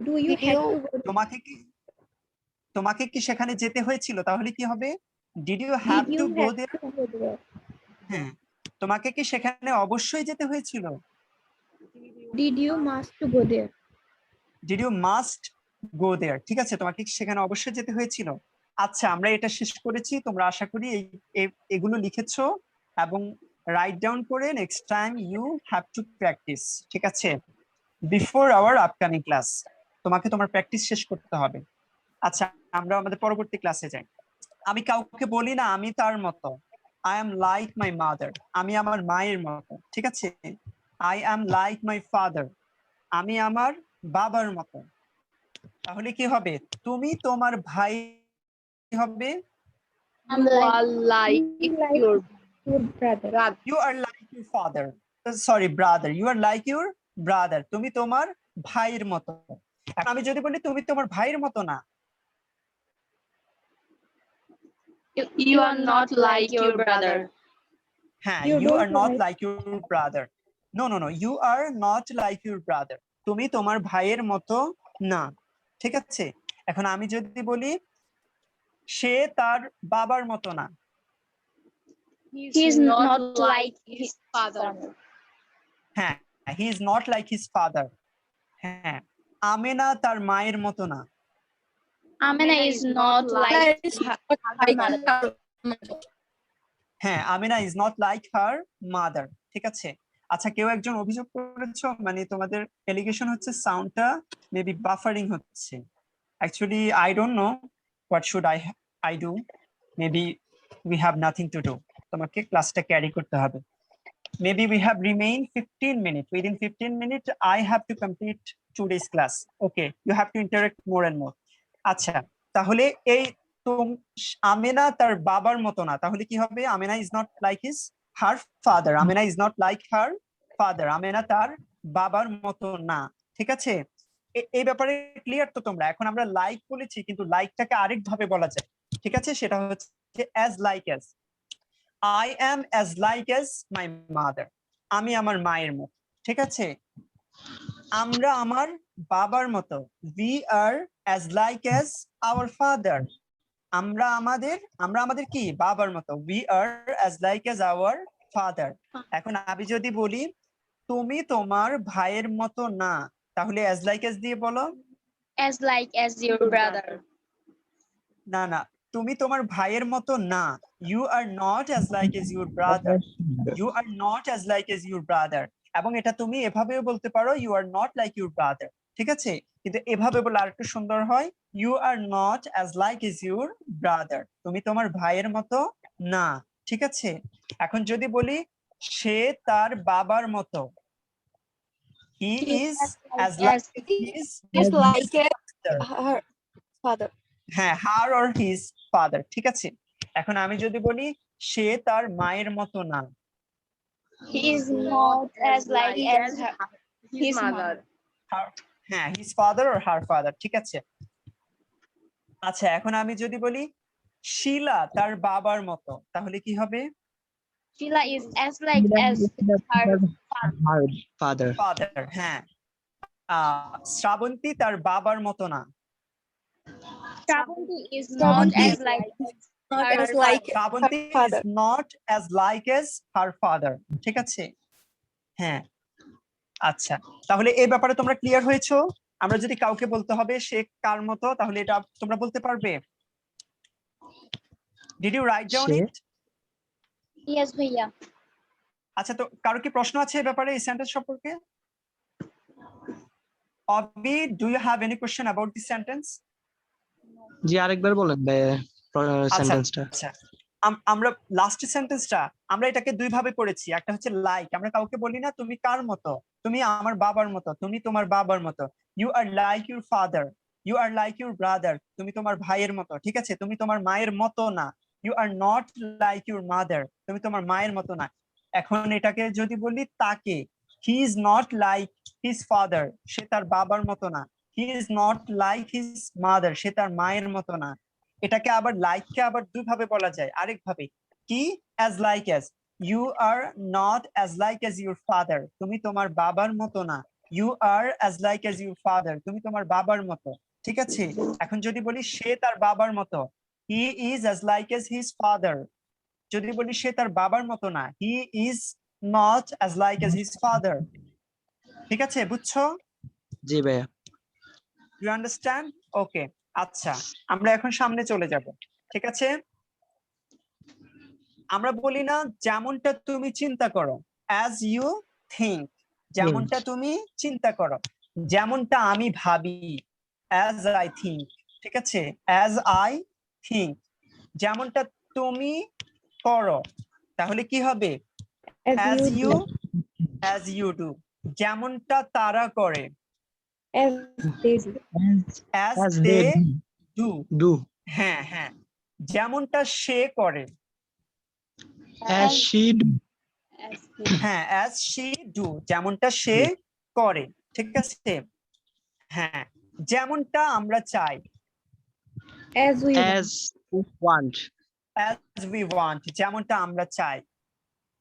Do you Did have you- to go there? তোমাকে কি সেখানে যেতে হয়েছিল? তাহলে কি হবে? Did you have Did to you go have there? to go there? হ্যাঁ, তোমাকে কি সেখানে অবশ্যই যেতে হয়েছিল? Did you must to go there? Did you must go there? ঠিক আছে, তোমাকে কি সেখানে অবশ্যই যেতে হয়েছিল? আচ্ছা, আমরা এটা শেষ করেছি। তোমরা আশা করি এগুলো লিখেছো এবং রাইট ডাউন করে next time you have to practice. ঠিক আছে, বিফোর আওয়ার আপকামিং ক্লাস তোমাকে তোমার প্র্যাকটিস শেষ করতে হবে। আচ্ছা, আমরা আমাদের পরবর্তী ক্লাসে যাই। আমি কাউকে বলি না আমি তার মতো। I am like my mother, আমি আমার মায়ের মতো। ঠিক আছে, I am like my father, আমি আমার বাবার মতো। তাহলে কি হবে? তুমি তোমার ভাই হবে You are like your Your brother. brother. you are like your father, sorry brother, you are like your brother, তুমি তোমার ভাইয়ের মতো। এখন আমি যদি বলি তুমি তোমার ভাইয়ের মতো না, You are not like your brother. হ্যাঁ, You you are don't not like- like your brother, no, you are not like your brother, তুমি তোমার ভাইয়ের মতো না। ঠিক আছে, এখন আমি যদি বলি সে তার বাবার মতো না, He is not like his father. হ্যাঁ, he is not like his father, হ্যাঁ, আমেনা তার মায়ের মতো না, Amina is not like her mother. হ্যাঁ, Amina is not like her mother. ঠিক আছে, আচ্ছা, কেউ একজন অভিযোগ করেছো, মানে তোমাদের এলিগেশন হচ্ছে সাউন্ডটা মেবি বাফারিং হচ্ছে। Actually I don't know what should I do, maybe we have nothing to do, তোমাকে ক্লাসটা ক্যারি করতে হবে। Maybe we have remained 15 minutes. Within 15 minutes, I have to complete today's class. Okay, you have to interact more and more. আচ্ছা, তাহলে এই আমেনা তার বাবার মতো না, তাহলে কি হবে? Amena is not like his her father, Amena is not like her father, Amena তার বাবার মতো না। ঠিক আছে, এই ব্যাপারে ক্লিয়ার তো তোমরা? এখন আমরা লাইক বলেছি, কিন্তু লাইকটাকে আরেক ভাবে বলা যায়। ঠিক আছে, সেটা হচ্ছে as like as. I am as like as my mother, আমি আমার মায়ের মতো। ঠিক আছে, আমরা আমার বাবার মতো, we are as like as our father, আমরা আমাদের কি বাবার মতো, we are as like as our father। এখন আমি যদি বলি তুমি তোমার ভাইয়ের মতো না, তাহলে as like as দিয়ে বলো। As like as your brother. না, তুমি তোমার ভাইয়ের মতো না, you are not as like as your brother, you are not as like as your brother। এবং এটা তুমি এভাবেও বলতে পারো, you are not like your brother। ঠিক আছে, কিন্তু এভাবে বলে আরেকটু সুন্দর হয়, you are not as like as your brother, তুমি তোমার ভাইয়ের মতো না। ঠিক আছে, এখন যদি বলি সে তার বাবার মতো, he is as like his Is like father। her father. হ্যাঁ, her or his father। ঠিক আছে, এখন আমি যদি বলি সে তার মায়ের মতো না, He is not as like as his mother. হ্যাঁ, his father or her father। ঠিক আছে, আচ্ছা, এখন আমি যদি বলি শিলা তার বাবার মতো, তাহলে কি হবে? Sheila is as like as her father. Father. হ্যাঁ, শ্রাবন্তী তার বাবার মতো না, Shravanti is not as like her Srabanti is not as like as her father। ঠিক আছে, হ্যাঁ, আচ্ছা, তাহলে এই ব্যাপারে তোমরা ক্লিয়ার হয়েছো? আমরা যদি কাউকে বলতে হবে সে কার মতো, তাহলে এটা তোমরা বলতে পারবে? Did you write down say- it? Yes, bhaiya. আচ্ছা, তো কারো কি প্রশ্ন আছে এই ব্যাপারে, এই সেন্টেন্স সম্পর্কে? অবি, do you have any question about this sentence? জি, আরেকবার বলেন সেন্টেন্সটা। আচ্ছা, আমরা লাস্ট সেন্টেন্সটা আমরা এটাকে দুই ভাবে করেছি। একটা হচ্ছে লাইক, আমরা কাউকে বলি না তুমি কার মতো, তুমি আমার বাবার মতো, তুমি তোমার বাবার মতো, you are like your father, you are like your brother, তুমি তোমার ভাইয়ের মতো। ঠিক আছে, তুমি তোমার মায়ের মতো না, you are not like your mother, তুমি তোমার মায়ের মতো না। এখন এটাকে যদি বলি তাকে, he is not like his father, সে তার বাবার মতো না, he is not like his mother, সে তার মায়ের মতো না। এটাকে আবার লাইককে আবার দুই ভাবে বলা যায়, আরেক ভাবে কি, as like as, you are not as like as your father, তুমি তোমার বাবার মতো না, you are as like as your father, তুমি তোমার বাবার মতো, ঠিক আছে। এখন যদি বলি সে তার বাবার মতো, he is as like as his father. যদি বলি সে তার বাবার মতো না, he is not as like as his father. ঠিক আছে, বুঝছো? জি ভাইয়া। You understand? ওকে, আচ্ছা আমরা এখন সামনে চলে যাব, ঠিক আছে। আমরা বলি না যেমনটা তুমি চিন্তা করো, অ্যাজ ইউ থিঙ্ক, যেমনটা তুমি চিন্তা করো, যেমনটা আমি ভাবি, অ্যাজ আই থিঙ্ক, ঠিক আছে, অ্যাজ আই থিঙ্ক। যেমনটা তুমি করো, তাহলে কি হবে? As you do. As you do. যেমনটা তারা করে, As they do. As As they they do. do. হ্যাঁ হ্যাঁ, যেমনটা সে করে, As she do. হ্যাঁ অ্যাজ শি ডু, যেমনটা সে করে, ঠিক আছে। হ্যাঁ, যেমনটা আমরা চাই, As we want. As we want. As we want, যেমনটা আমরা চাই,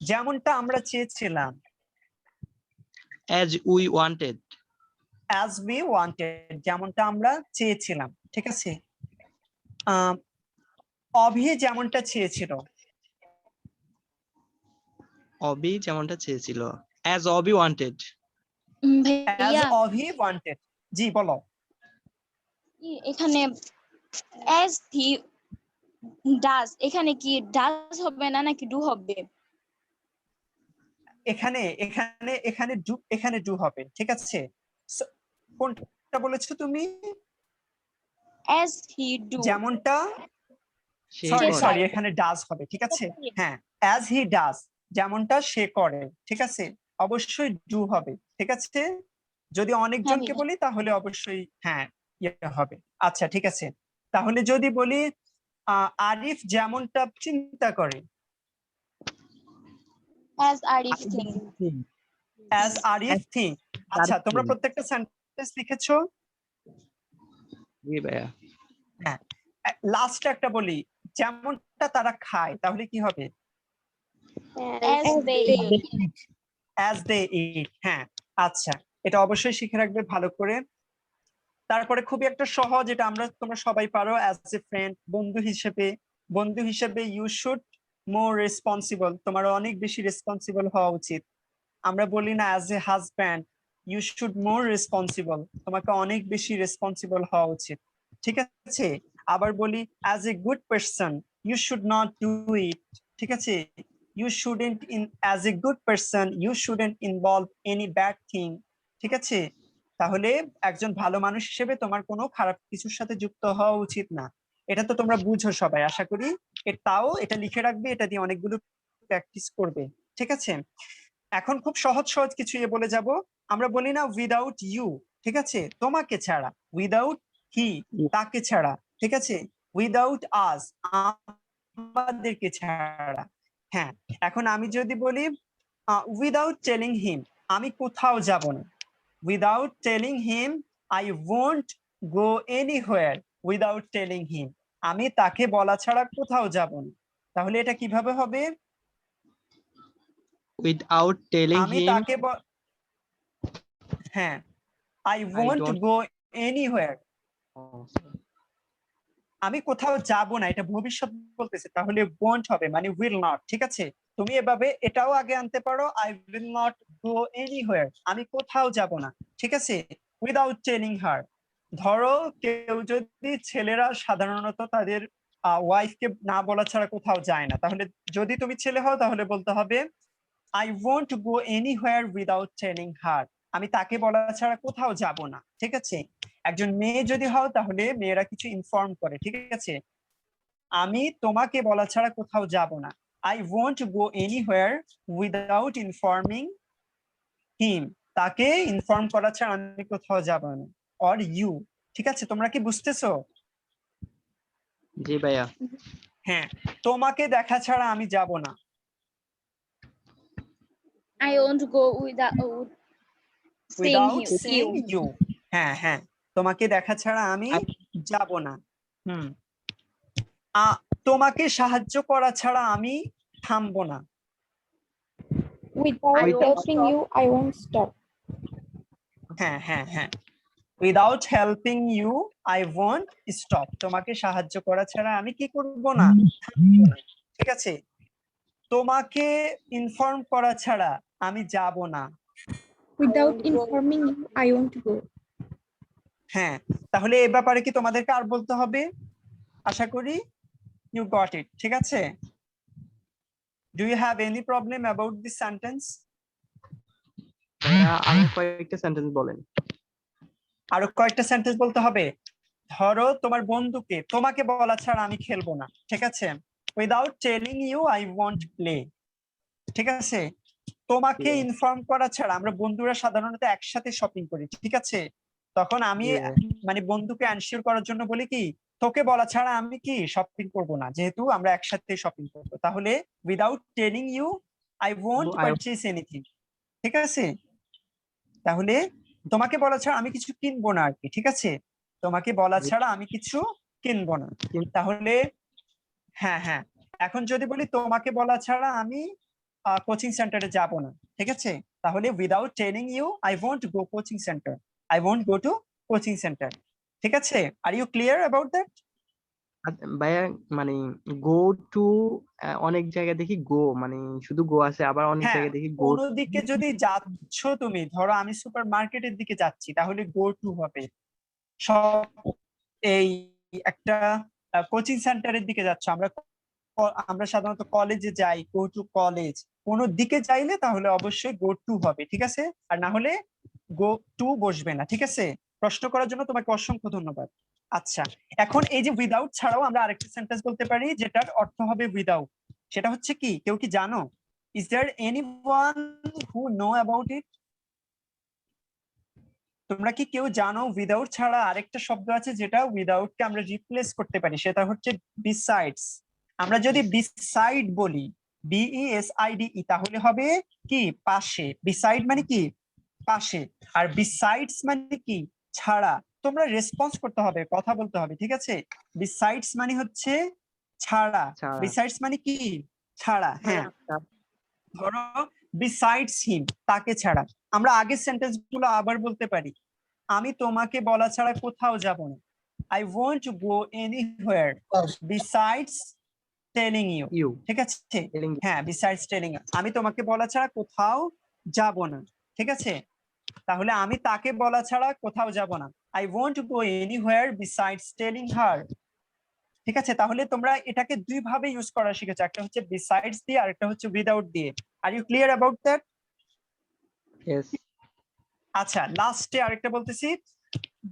যেমনটা আমরা চেয়েছিলাম, As we wanted. As we wanted, যেমনটা আমরা চেয়েছিলাম, ঠিক আছে। অভি যেমনটা চেয়েছিল, অবি যেমনটা চেয়েছিল। As Obi wanted. অ্যাজ ভাইয়া অভি ওয়ান্টেড। জি বলো। এখানে as he does, এখানে কি does হবে না নাকি do হবে? এখানে এখানে এখানে ডু, এখানে ডু হবে, ঠিক আছে। কোনটা বলেছো তুমি? as he do, যেমনটা, সে সরি করে। সরি, এখানে ডাজ হবে, ঠিক আছে। হ্যাঁ, অ্যাজ হি ডাজ, যেমনটা সে করে, ঠিক আছে। অবশ্যই ডু হবে, ঠিক আছে। যদি অনেকজনকে বলি তাহলে অবশ্যই হ্যাঁ ইয়ে হবে। আচ্ছা ঠিক আছে, তাহলে যদি বলি আরিফ যেমনটা চিন্তা করে, as Arif think, as Arif think. আচ্ছা তোমরা প্রত্যেকটা সেন্টেন্স লিখেছো? জি ভাইয়া। হ্যাঁ, লাস্ট একটা বলি, যেমনটা তারা খায়, তাহলে কি হবে? as they eat, as they eat. হ্যাঁ, আচ্ছা এটা অবশ্যই শিখে রাখবে ভালো করে। তারপরে খুবই একটা সহজ, এটা তোমরা সবাই পারো, অ্যাজ এ ফ্রেন্ড, বন্ধু হিসেবে ইউ শুড মোর রেসপন্সিবল, তোমার অনেক বেশি রেসপন্সিবল হওয়া উচিত। আমরা বলি না as a husband you should more responsible, তোমাকে অনেক বেশি রেসপন্সিবল হওয়া উচিত, ঠিক আছে। আবার বলি as a good person you should not do it, ঠিক আছে। You shouldn't as a good person you shouldn't involve any bad thing, ঠিক আছে। তাহলে একজন ভালো মানুষ হিসেবে তোমার কোনো খারাপ কিছুর সাথে যুক্ত হওয়া উচিত না। এটা তো তোমরা বুঝো সবাই আশা করি। তাও এটা লিখে রাখবে, এটা দিয়ে অনেকগুলো প্র্যাকটিস করবে, ঠিক আছে। এখন খুব সহজ সহজ কিছু বলে যাব। আমরা বলি না উইদাউট ইউ, ঠিক আছে, তোমাকে ছাড়া। উইদাউট হি, তাকে ছাড়া, ঠিক আছে। উইদাউট আস, আমাদেরকে ছাড়া। হ্যাঁ, এখন আমি যদি বলি উইদাউট টেলিং হিম, আমি কোথাও যাব না। Without telling him I won't go anywhere. Without telling him, আমি তাকে বলা ছাড়া কোথাও যাব না। তাহলে এটা কিভাবে হবে? Without telling আমি him. তাকে হ্যাঁ, I won't don't- go anywhere, আমি কোথাও যাব না, এটা ভবিষ্যৎ বলতেছে, তাহলে ওয়ন্ট হবে মানে উইল নট, ঠিক আছে। তুমি এভাবে এটাও আগে আনতে পারো, I will not go anywhere, আমি কোথাও যাব না, ঠিক আছে। উইদাউট টেলিং হার, ধরো কেউ যদি, ছেলেরা সাধারণত তাদের ওয়াইফকে না বলা ছাড়া কোথাও যায় না, তাহলে যদি তুমি ছেলে হও তাহলে বলতে হবে I won't go anywhere without telling her, আমি তাকে বলা ছাড়া কোথাও যাব না, ঠিক আছে। একজন মেয়ে যদি হও তাহলে মেয়েরা কিছু ইনফর্ম করে, ঠিক আছে। আমি তোমাকে বলা ছাড়া কোথাও যাব না, I won't go anywhere without informing him, তাকে ইনফর্ম করা ছাড়া আমি কোথাও যাব না। অর ইউ, ঠিক আছে, তোমরা কি বুঝতেছো? জি ভাইয়া। হ্যাঁ, তোমাকে দেখা ছাড়া আমি যাব না। I won't go without seeing without seeing you. You, হ্যাঁ হ্যাঁ, তোমাকে দেখা ছাড়া আমি যাব না। তোমাকে সাহায্য করা ছাড়া আমি থামবো না। Without helping you, I won't stop. হ্যাঁ হ্যাঁ হ্যাঁ, without helping you I won't stop, তোমাকে সাহায্য করা ছাড়া আমি কি করব না, থামবো না। ঠিক আছে, তোমাকে ইনফর্ম করা ছাড়া আমি যাব না। Without informing you, I won't go. হ্যাঁ, তাহলে এ ব্যাপারে কি তোমাদেরকে আর বলতে হবে? আশা করি ইউ গট ইট। ঠিক আছে, do you have any problem about this sentence? ভাইয়া আরো কয়েকটা সেন্টেন্স বলেন। আরো কয়েকটা সেন্টেন্স বলতে হবে। ধরো তোমার বন্ধুকে, তোমাকে বলা ছাড়া আমি খেলবো না। ঠিক আছে, without telling you I won't play. ঠিক আছে, তোমাকে Yeah. ইনফর্ম করা ছাড়া, আমরা বন্ধুরা সাধারণত একসাথে শপিং করি। ঠিক আছে, তখন আমি Yeah. মানে বন্ধুকে এনশিওর করার জন্য বলি কি, তোকে বলা ছাড়া আমি কি শপিং করব না, যেহেতু আমরা একসাথে শপিং করবো। তাহলে without telling you I won't purchase anything. ঠিক আছে, তাহলে তোমাকে বলা ছাড়া আমি কিছু কিনবো না আর কি। ঠিক আছে, তোমাকে বলা ছাড়া আমি কিছু কিনবো না। তাহলে হ্যাঁ হ্যাঁ, এখন যদি বলি তোমাকে বলা ছাড়া আমি কোচিং সেন্টারে যাব না। ঠিক আছে, তাহলে without telling you I won't go coaching centre, I won't go to coaching centre. ঠিক আছে, are you clear about that? ভাইয়া মানে গো টু, অনেক জায়গায় দেখি গো মানে শুধু গো আছে, আবার অনেক হ্যাঁ, জায়গায় দেখি গো। কোনো দিকে যদি যাচ্ছ তুমি, ধরো আমি সুপার মার্কেটের দিকে যাচ্ছি, তাহলে গো টু হবে। সব এই একটা কোচিং সেন্টারের দিকে যাচ্ছ, আমরা সাধারণত কলেজে যাই, গো টু কলেজ। কোনো দিকে চাইলে তাহলে অবশ্যই গো টু হবে। ঠিক আছে, আর না হলে গো টু বসবে না। ঠিক আছে, প্রশ্ন করার জন্য তোমাকে অসংখ্য ধন্যবাদ। আচ্ছা, এখন এই যে উইদাউট ছাড়াও আমরা আরেকটা সেন্টেন্স বলতে পারি যেটার অর্থ হবে উইদাউট। সেটা হচ্ছে কি, কেউ কি জানো? Is there anyone who know about it? তোমরা কি কেউ জানো উইদাউট ছাড়া আরেকটা শব্দ আছে যেটা উইদাউট কে আমরা রিপ্লেস করতে পারি, সেটা হচ্ছে বিসাইডস। আমরা যদি বিসাইড বলি, BESIDE, তাহলে হবে কি পাশে। বিসাইড মানে কি পাশে, আর বিসাইডস মানে কি ছাড়া। তোমরা রেসপন্স করতে হবে, কথা বলতে হবে। ঠিক আছে, বিসাইডস মানে হচ্ছে ছাড়া, ছাড়া। বিসাইডস মানে কি ছাড়া। হ্যাঁ, ধরো বিসাইডস হিম, তাকে ছাড়া। আমরা আগের সেন্টেন্স গুলো আবার বলতে পারি। আমি তোমাকে বলা ছাড়া কোথাও যাব না, I won't to go anywhere besides telling you. You ঠিক আছে, হ্যাঁ, বিসাইডস টেলিং ইউ, আমি তোমাকে বলা ছাড়া কোথাও যাব না। ঠিক আছে, তাহলে আমি তাকে বলা ছাড়া কোথাও যাব না, I won't to go anywhere besides telling her. ঠিক আছে, তাহলে তোমরা এটাকে দুই ভাবে ইউজ করা শিখেছো, একটা হচ্ছে বিসাইডস দিয়ে আর একটা হচ্ছে উইদাউট দিয়ে। Are you clear about that? Yes. আচ্ছা, লাস্টে আরেকটা বলতেছি,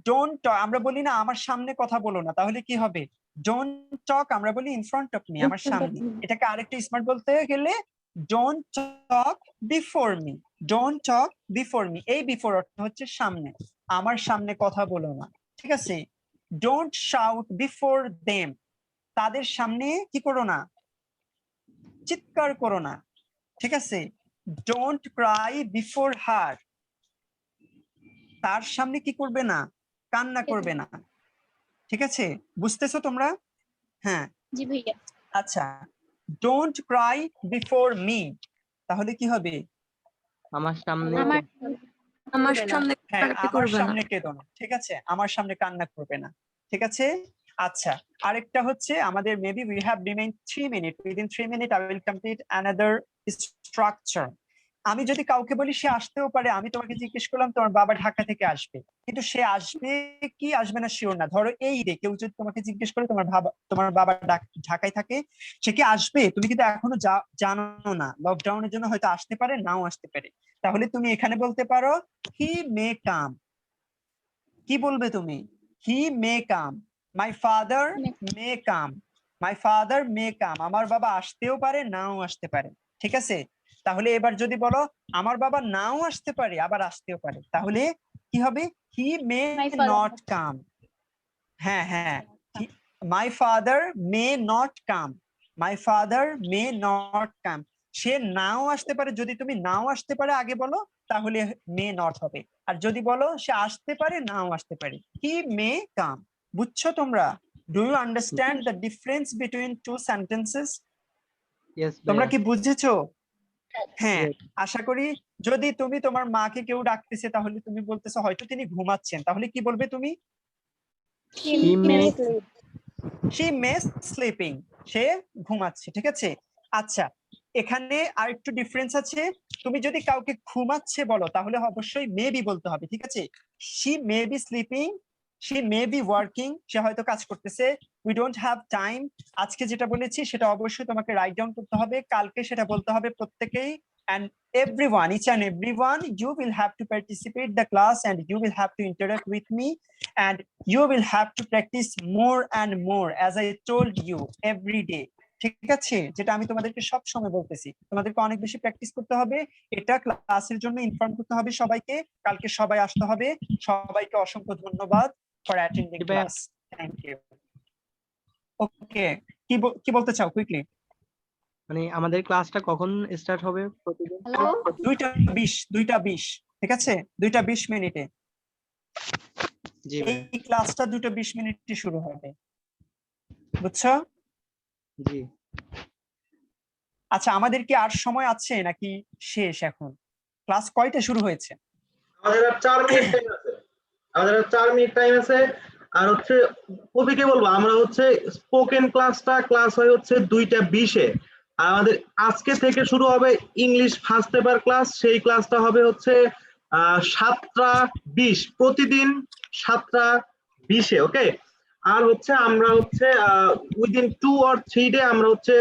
ডোন্ট টক। আমরা বলি না আমার সামনে কথা বলো না, তাহলে কি হবে? ডোন্ট টক আমরা বলি in front of me, In আমার front of সামনে। me. এটাকে আরেকটু স্মার্ট বলতে গেলে don't talk before me, don't talk before me. এই বিফোর অর্থ হচ্ছে সামনে, আমার সামনে কথা বলো না। ঠিক আছে, ডোন্ট শাউট বিফোর দেম, তাদের সামনে কি করো না, চিৎকার করো না। ঠিক আছে, ডোন্ট ক্রাই বিফোর হার, তার সামনে কি করবে না, কান্না করবে না। ঠিক আছে, বুঝতেছো তোমরা? হ্যাঁ, জি ভাইয়া। আচ্ছা, ডোন্ট ক্রাই বিফোর মি, তাহলে কি হবে? আমার সামনে আমার আমার সামনে হ্যাঁ, কান্নাকাটি আমার করবে না। সামনে কেঁদো না। ঠিক আছে, আমার সামনে কান্না করবে না। ঠিক আছে, আচ্ছা, আরেকটা হচ্ছে আমাদের maybe we have remain 3 minute, within 3 minute I will complete another structure. আমি যদি কাউকে বলি সে আসতেও পারে, আমি তোমাকে জিজ্ঞেস করলাম তোমার বাবা ঢাকা থেকে আসবে, কিন্তু সে আসবে কি আসবে না শিওর না। ধরো এই রে কেউ যদি তোমাকে জিজ্ঞেস করে তোমার বাবা ঢাকায় থাকে, সে কি আসবে, তুমি কিন্তু এখনো জানো না, লকডাউনের জন্য হয়তো আসতে পারে নাও আসতে পারে। তাহলে তুমি এখানে বলতে পারো হি মে কাম। কি বলবে তুমি? হি মে কাম, my father May come, my father মে কাম, আমার বাবা আসতেও পারে নাও আসতে পারে। ঠিক আছে, তাহলে এবার যদি বলো আমার বাবা নাও আসতে পারে আবার আসতেও পারে, তাহলে কি হবে? হি মে My father নট কাম। হ্যাঁ হ্যাঁ, my father may not come, my father may not come. সে নাও আসতে পারে, যদি তুমি নাও আসতে পারে আগে বলো তাহলে মে নট হবে, আর যদি বলো সে আসতে পারে নাও আসতে পারে, হি মে কাম। বুঝছো তোমরা? Do you understand the difference between two sentences? Yes তোমরা ভাইয়া। কি বুঝেছো? হ্যাঁ, আশা করি যদি তুমি তোমার মাকে কেউ ডাকতেছে তাহলে তুমি বলতেছো হয়তো তিনি ঘুমাচ্ছেন, তাহলে কি বলবে তুমি? He He may may sleep. she may sleeping, সে ঘুমাচ্ছে, ঠিক আছে। আচ্ছা, এখানে আরেকটু ডিফারেন্স আছে। তুমি যদি কাউকে ঘুমাচ্ছে বলো তাহলে অবশ্যই মেবি বলতে হবে, ঠিক আছে। she may be sleeping, she may be working, সে হয়তো কাজ করতেছে। we don't have time, আজকে যেটা বলেছি সেটা অবশ্যই তোমাকে রাইট ডাউন করতে হবে, কালকে সেটা বলতে হবে প্রত্যেকেই। and everyone, each and everyone, you will have to participate the class and you will have to interact with me and you will have to practice more and more as I told you every day, ঠিক আছে। যেটা আমি তোমাদেরকে সব সময় বলতেছি, তোমাদেরকে অনেক বেশি প্র্যাকটিস করতে হবে। এটা ক্লাসের জন্য ইনফর্ম করতে হবে সবাইকে, কালকে সবাই আসতে হবে। সবাইকে অসংখ্য ধন্যবাদ ফর অ্যাটেন্ডিং জি ভাইয়া। ক্লাস। Thank you. ওকে, কি বলতে চাও কুইকলি? মানে আমাদের ক্লাসটা কখন স্টার্ট হবে প্রতিদিন? হ্যালো 2:20, ঠিক আছে, 2:20 মিনিটে জি এই ভাইয়া। ক্লাসটা 2:20 মিনিটে শুরু হবে, বুঝছো? জি। আচ্ছা, আমাদের কি আর সময় আছে নাকি শেষ এখন? ক্লাস কয়টা শুরু হয়েছে? আমাদের আর 4 মিনিট টাইম আছে। আমাদের আর 4 মিনিট টাইম আছে। আর হচ্ছে কবিকে বলবো আমরা হচ্ছে স্পোকেন ক্লাস হয় হচ্ছে 2:20-এ। আর আমাদের আজকে থেকে শুরু হবে ইংলিশ ফার্স্ট পেপার ক্লাস, সেই ক্লাসটা হবে হচ্ছে 7:20 প্রতিদিন 7:20-এ। ওকে, আর হচ্ছে আমরা হচ্ছে উইদিন 2 or 3 ডে আমরা হচ্ছে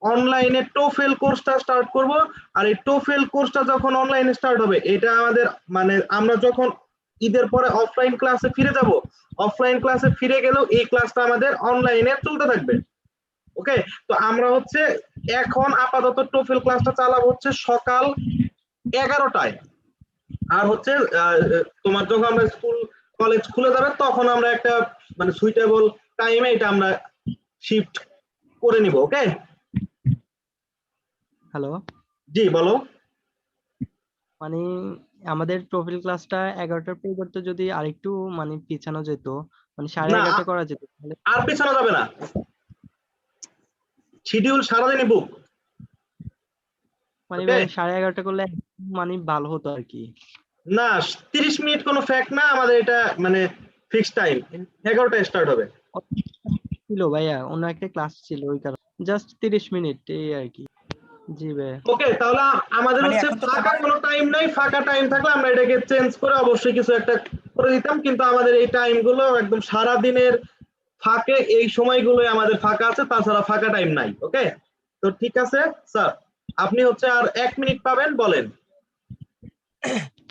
অনলাইনে টোফেল কোর্সটা স্টার্ট করব। আর এই টোফেল কোর্সটা যখন অনলাইনে স্টার্ট হবে, এটা আমাদের মানে আমরা যখন ঈদের পরে অফলাইন ক্লাসে ফিরে যাব, অফলাইন ক্লাসে ফিরে গেলেও এই ক্লাসটা আমাদের অনলাইনে চলতে থাকবে। ওকে, তো আমরা হচ্ছে এখন আপাতত টোফেল ক্লাসটা চালাবো হচ্ছে সকাল 11টায়। আর হচ্ছে তোমার যখন আমরা স্কুল কলেজ খুলে যাবে তখন আমরা একটা মানে সুইটেবল টাইমে এটা আমরা শিফট করে নিব। ওকে, হ্যালো, জি বলো। মানে আমাদের প্রোফাইল ক্লাসটা 11টার পরিবর্তে যদি আরেকটু মানে পিছানো যেত, মানে সাড়ে না, 11টা করা যেত তাহলে। আর পেছানো যাবে না, শিডিউল সারাদিনই বুক। মানে ওকে, ভাই 11:30 করলে মানে ভালো হতো আর কি। না 30 মিনিট কোনো ফ্যাক্ট না, আমাদের এটা মানে ফিক্সড টাইম 11টায় স্টার্ট হবে। ছিল ভাইয়া, অন্য একটা ক্লাস ছিল ওই কারণে জাস্ট 30 মিনিট এই আর কি। জি ভাইয়া। ওকে, তাহলে আমাদের মানে হচ্ছে এখন তো ফাঁকা তোমার কোনো টাইম নাই, ফাঁকা টাইম থাকলে আমরা এটাকে চেঞ্জ করে অবশ্যই কিছু একটা করে দিতাম, কিন্তু আমাদের এই টাইম গুলো একদম সারা দিনের ফাঁকে এই সময়গুলোই আমাদের ফাঁকা আছে, তাছাড়া ফাঁকা টাইম নাই। ওকে, তো ঠিক আছে স্যার, আপনি হচ্ছে আর 1 মিনিট পাবেন, বলেন।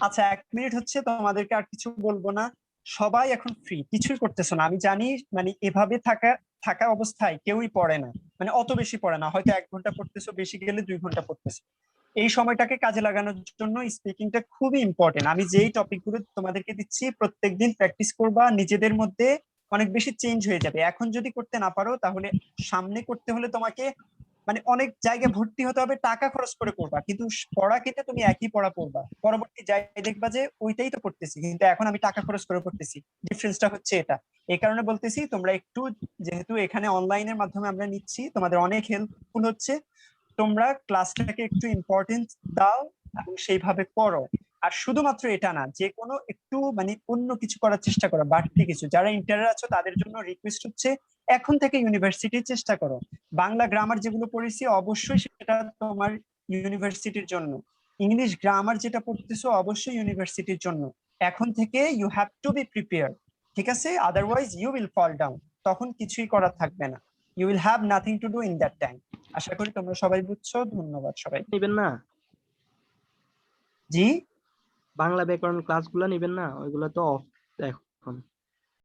আচ্ছা, 1 মিনিট হচ্ছে, তোমাদেরকে আর কিছু বলবো না। সবাই এখন ফ্রি, কিছুই করতেছো না, আমি জানি। মানে এভাবে থাকা অবস্থায় কেউই পড়ে না, মানে অত বেশি পড়ে না, হয়তো 1 ঘন্টা পড়তেছো, বেশি গেলে 2 ঘন্টা পড়তেছো। এই সময়টাকে কাজে লাগানোর জন্য স্পিকিংটা খুবই ইম্পর্টেন্ট। আমি যেই টপিকগুলো তোমাদেরকে দিচ্ছি প্রত্যেকদিন প্র্যাকটিস করবা, নিজেদের মধ্যে অনেক বেশি চেঞ্জ হয়ে যাবে। এখন যদি করতে না পারো তাহলে সামনে করতে হলে তোমাকে মানে অনেক জায়গায় ভর্তি হতে হবে, টাকা খরচ করে করবা, কিন্তু পড়া কিন্তু তুমি একই পড়া পড়বা, পরবর্তী জায়গায় দেখবা যে ওইটাই তো পড়তেছি, কিন্তু এখন আমি টাকা খরচ করে পড়তেছি। ডিফারেন্সটা হচ্ছে এটা। এই কারণে বলতেছি তোমরা একটু, যেহেতু এখানে অনলাইনের মাধ্যমে আমরা নিচ্ছি, তোমাদের অনেক হেল্পফুল হচ্ছে, তোমরা ক্লাসটাকে একটু ইম্পর্টেন্স দাও এবং সেইভাবে করো। আর শুধুমাত্র এটা না, যে কোনো একটু মানে অন্য কিছু করার চেষ্টা করো, বাড়তি কিছু। যারা ইন্টারে আছো তাদের জন্য রিকোয়েস্ট হচ্ছে এখন থেকে ইউনিভার্সিটির চেষ্টা করো। বাংলা গ্রামার যেগুলো পড়েছি অবশ্যই সেটা তোমার ইউনিভার্সিটির জন্য, ইংলিশ গ্রামার যেটা পড়তেছো অবশ্যই ইউনিভার্সিটির জন্য। এখন থেকে you have to be prepare, ঠিক আছে? Otherwise you will fall down, তখন কিছুই করার থাকবে না। You will have nothing to do in that time. আশা করি তোমরা সবাই বুঝছো। ধন্যবাদ সবাই। নিবেন না জি, বাংলা ব্যাকরণ ক্লাসগুলো নিবেন না? ওইগুলো তো অফ এখন।